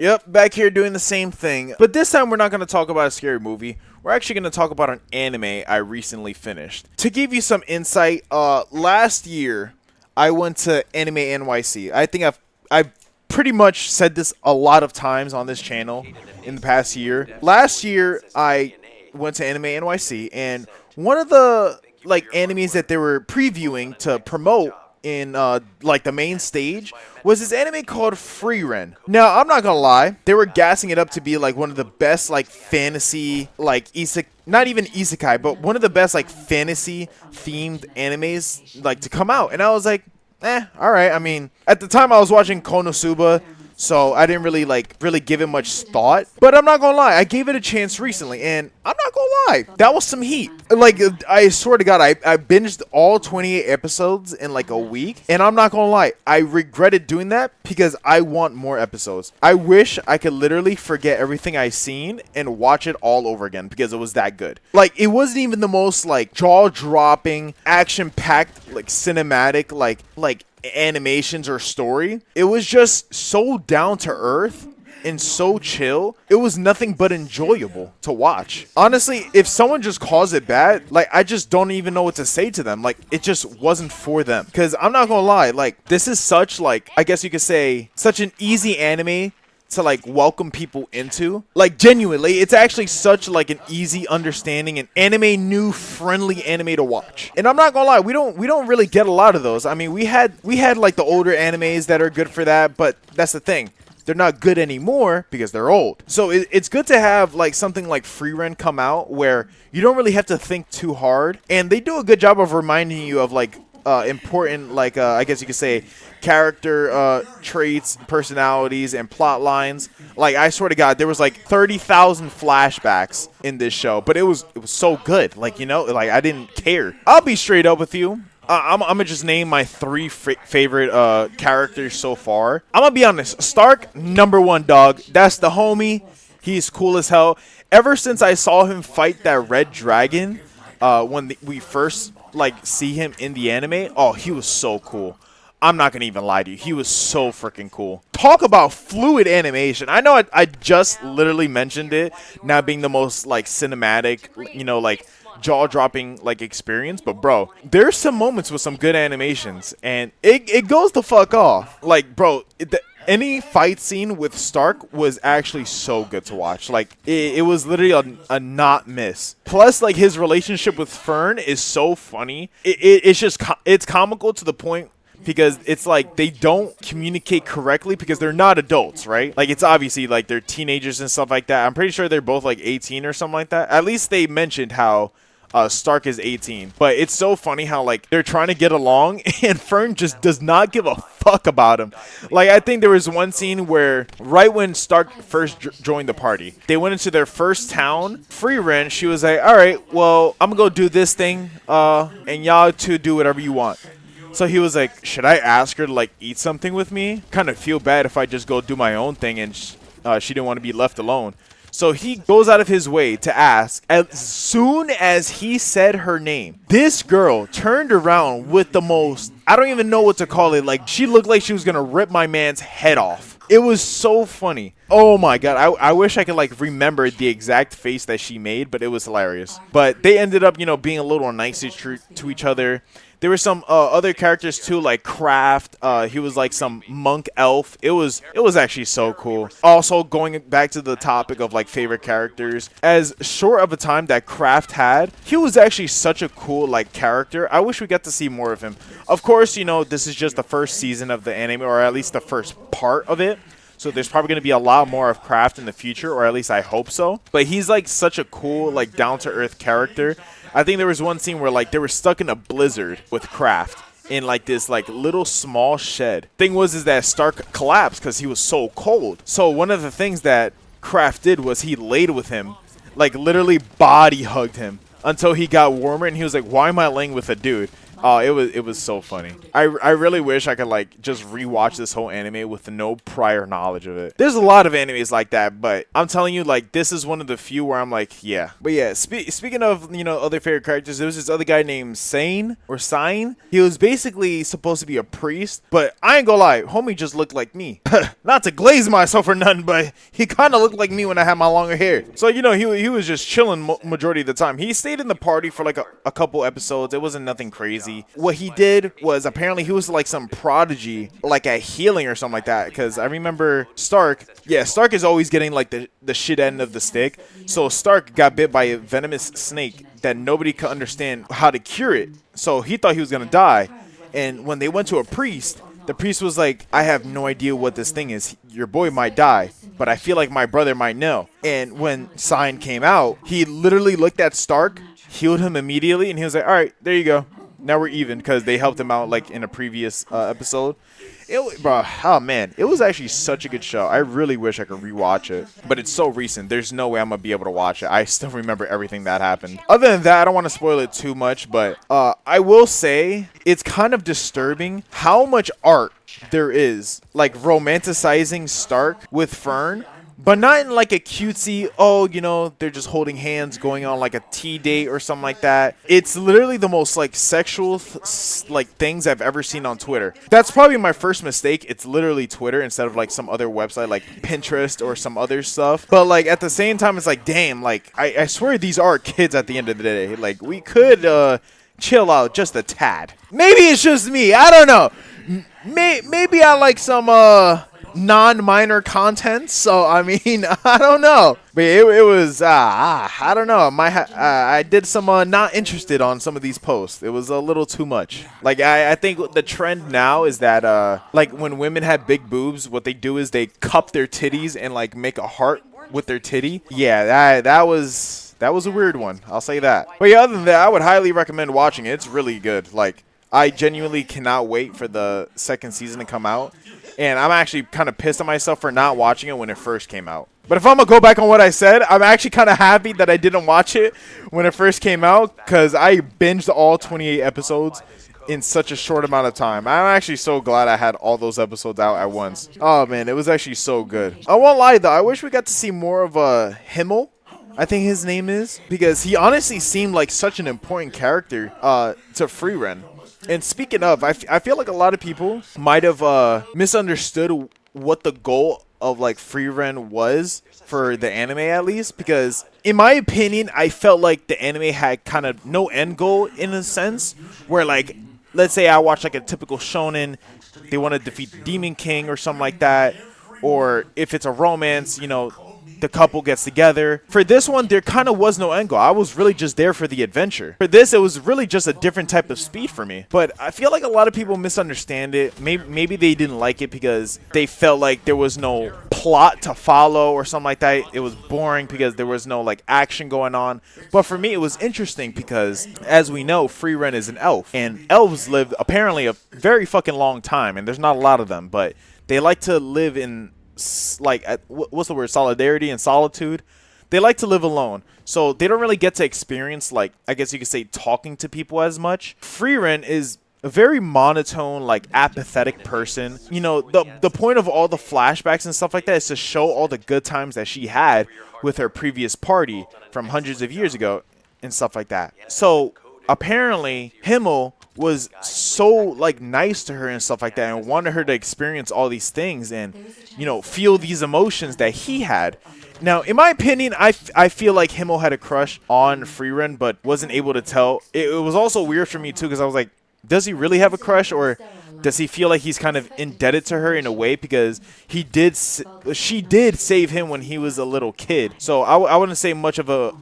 Yep, back here doing the same thing. But this time we're not going to talk about a scary movie. We're actually going to talk about an anime I recently finished. To give you some insight, last year I went to Anime NYC. I think I've pretty much said this a lot of times on this channel in the past year. Last year I went to Anime NYC, and one of the animes that they were previewing to promote in like the main stage was this anime called Frieren. Now, I'm not gonna lie, they were gassing it up to be like one of the best like fantasy not even isekai, but one of the best like fantasy themed animes like to come out. And I was like, all right. I mean, at the time I was watching Konosuba, so I didn't really give it much thought. But I'm not gonna lie, I gave it a chance recently, and I'm not gonna lie, that was some heat. Like, I swear to God, I binged all 28 episodes in like a week, and I'm not gonna lie, I regretted doing that because I want more episodes. I wish I could literally forget everything I seen and watch it all over again because it was that good. Like, it wasn't even the most like jaw-dropping, action-packed, like cinematic, like animations or story. It was just so down to earth and so chill. It was nothing but enjoyable to watch. Honestly, if someone just calls it bad, like, I just don't even know what to say to them. Like, it just wasn't for them. Because I'm not gonna lie, like, this is such, like, I guess you could say, such an easy anime to like welcome people into. Like, genuinely, it's actually such like an easy understanding and anime new friendly anime to watch. And I'm not gonna lie, we don't really get a lot of those. I mean, we had like the older animes that are good for that, but that's the thing, they're not good anymore because they're old. So it's good to have like something like Frieren come out where you don't really have to think too hard, and they do a good job of reminding you of like important, like I guess you could say, character traits, personalities, and plot lines. Like, I swear to God, there was like 30,000 flashbacks in this show, but it was so good. Like, you know, like, I didn't care. I'll be straight up with you. I'm gonna just name my three favorite characters so far. I'm gonna be honest. Stark, #1 dog. That's the homie. He's cool as hell. Ever since I saw him fight that red dragon, when we first like see him in the anime, oh, he was so cool. I'm not gonna even lie to you, he was so freaking cool. Talk about fluid animation. I know I just literally mentioned it now being the most like cinematic, you know, like jaw-dropping like experience, but bro, there's some moments with some good animations, and it goes the fuck off. Like, bro, any fight scene with Stark was actually so good to watch. Like, it was literally a not miss. Plus, like, his relationship with Fern is so funny. It's just it's comical to the point because it's like they don't communicate correctly because they're not adults, right? Like, it's obviously like they're teenagers and stuff like that. I'm pretty sure they're both like 18 or something like that. At least they mentioned how Stark is 18. But it's so funny how like they're trying to get along and Fern just does not give a fuck about him. Like, I think there was one scene where right when Stark first joined the party, they went into their first town. Frieren, she was like, all right, well, I'm gonna go do this thing, and y'all two do whatever you want. So he was like, should I ask her to like eat something with me? Kind of feel bad if I just go do my own thing, and she didn't want to be left alone. So he goes out of his way to ask. As soon as he said her name, this girl turned around with the most, I don't even know what to call it. Like, she looked like she was going to rip my man's head off. It was so funny. Oh my God. I wish I could like remember the exact face that she made, but it was hilarious. But they ended up, you know, being a little nice to each other. There were some other characters too, like Kraft. He was like some monk elf. It was actually so cool. Also, going back to the topic of like favorite characters, as short of a time that Kraft had, he was actually such a cool like character. I wish we got to see more of him. Of course, you know, this is just the first season of the anime, or at least the first part of it. So there's probably going to be a lot more of Kraft in the future, or at least I hope so. But he's like such a cool, like down-to-earth character. I think there was one scene where like they were stuck in a blizzard with Kraft in like this like little small shed. Thing is that Stark collapsed because he was so cold. So one of the things that Kraft did was he laid with him, like literally body hugged him until he got warmer, and he was like, why am I laying with a dude? Oh, it was so funny. I really wish I could like just rewatch this whole anime with no prior knowledge of it. There's a lot of animes like that, but I'm telling you, like, this is one of the few where I'm like, yeah. But yeah, speaking of, other favorite characters, there was this other guy named Sine. He was basically supposed to be a priest, but I ain't gonna lie, homie just looked like me. Not to glaze myself or nothing, but he kind of looked like me when I had my longer hair. So he was just chilling majority of the time. He stayed in the party for like a couple episodes. It wasn't nothing crazy. What he did was apparently he was like some prodigy, like at healing or something like that. Because I remember Stark. Yeah, Stark is always getting like the shit end of the stick. So Stark got bit by a venomous snake that nobody could understand how to cure it. So he thought he was gonna die. And when they went to a priest, the priest was like, I have no idea what this thing is. Your boy might die, but I feel like my brother might know. And when Sign came out, he literally looked at Stark, healed him immediately, and he was like, all right, there you go. Now we're even, because they helped him out like in a previous episode. Bro, oh man, it was actually such a good show. I really wish I could rewatch it, but it's so recent. There's no way I'm gonna be able to watch it. I still remember everything that happened. Other than that, I don't want to spoil it too much, but I will say it's kind of disturbing how much art there is, like romanticizing Stark with Fern. But not in like a cutesy, they're just holding hands going on like a tea date or something like that. It's literally the most like sexual things I've ever seen on Twitter. That's probably my first mistake. It's literally Twitter instead of like some other website like Pinterest or some other stuff. But like at the same time, it's like, damn, like I swear these are kids at the end of the day. Like we could chill out just a tad. Maybe it's just me. I don't know. Maybe I like some non-minor content, so I mean, I don't know, but it was I don't know, I did some not interested on some of these posts. It was a little too much. Like I think the trend now is that like when women have big boobs, what they do is they cup their titties and like make a heart with their titty. Yeah, that was a weird one, I'll say that. But yeah, other than that, I would highly recommend watching it. It's really good. Like I genuinely cannot wait for the second season to come out. And I'm actually kind of pissed at myself for not watching it when it first came out. But if I'm going to go back on what I said, I'm actually kind of happy that I didn't watch it when it first came out, because I binged all 28 episodes in such a short amount of time. I'm actually so glad I had all those episodes out at once. Oh, man, it was actually so good. I won't lie, though. I wish we got to see more of Himmel, I think his name is, because he honestly seemed like such an important character to Frieren. And speaking of, I feel like a lot of people might have misunderstood what the goal of like Frieren was for the anime, at least, because in my opinion, I felt like the anime had kind of no end goal in a sense, where like, let's say I watch like a typical shonen, they want to defeat the Demon King or something like that, or if it's a romance, the couple gets together. For this one, there kind of was no end goal. I was really just there for the adventure. For this, it was really just a different type of speed for me. But I feel like a lot of people misunderstand it. Maybe they didn't like it because they felt like there was no plot to follow or something like that. It was boring because there was no like action going on. But for me, it was interesting because, as we know, Frieren is an elf. And elves live apparently a very fucking long time. And there's not a lot of them. But they like to live in like what's the word, solidarity and solitude. They like to live alone, so they don't really get to experience, like, I guess you could say, talking to people as much. Frieren is a very monotone, like apathetic person. The point of all the flashbacks and stuff like that is to show all the good times that she had with her previous party from hundreds of years ago and stuff like that. So apparently Himmel was so like nice to her and stuff like that and wanted her to experience all these things and feel these emotions that he had. Now, in my opinion, I feel like Himmel had a crush on Frieren but wasn't able to tell. It was also weird for me too, because I was like, does he really have a crush, or does he feel like he's kind of indebted to her in a way, because she did save him when he was a little kid. So I wouldn't say much of a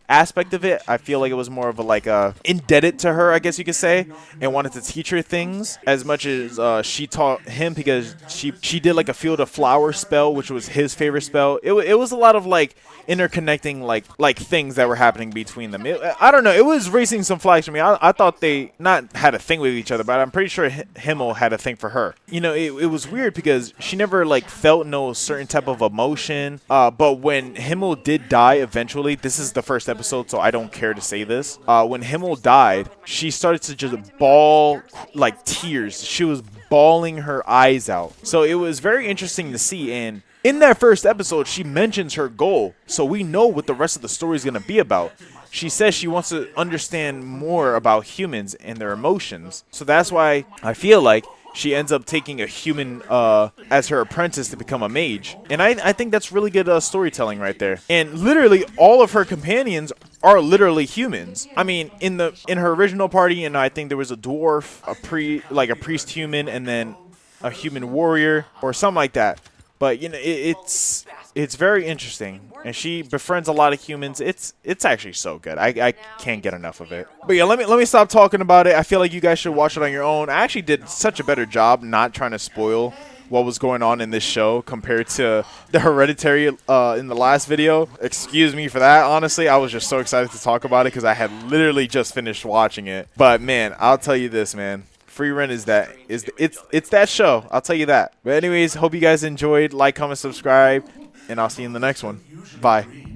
aspect of it. I feel like it was more of a like indebted to her, I guess you could say, and wanted to teach her things as much as she taught him, because she did like a field of flower spell, which was his favorite spell. It was a lot of like interconnecting like things that were happening between them. I don't know, it was raising some flags for me. I thought they not had a thing with each other, but I'm pretty sure Himmel had a thing for her. It was weird because she never like felt no certain type of emotion, but when Himmel did die eventually, this is the first episode, so I don't care to say this. When Himmel died, she started to just bawl like tears. She was bawling her eyes out. So it was very interesting to see. And in that first episode, she mentions her goal, so we know what the rest of the story is going to be about. She says she wants to understand more about humans and their emotions. So that's why I feel like she ends up taking a human as her apprentice to become a mage. And I think that's really good storytelling right there. And literally all of her companions are literally humans. I mean, in her original party, and I think there was a dwarf, a priest human, and then a human warrior or something like that. But you know, it's very interesting, and she befriends a lot of humans. It's actually so good. I can't get enough of it. But yeah, let me stop talking about it. I feel like you guys should watch it on your own. I actually did such a better job not trying to spoil what was going on in this show compared to the Hereditary in the last video. Excuse me for that. Honestly, I was just so excited to talk about it because I had literally just finished watching it. But man, I'll tell you this, man. Frieren it's that show. I'll tell you that. But anyways, hope you guys enjoyed. Like, comment, subscribe, and I'll see you in the next one. Bye.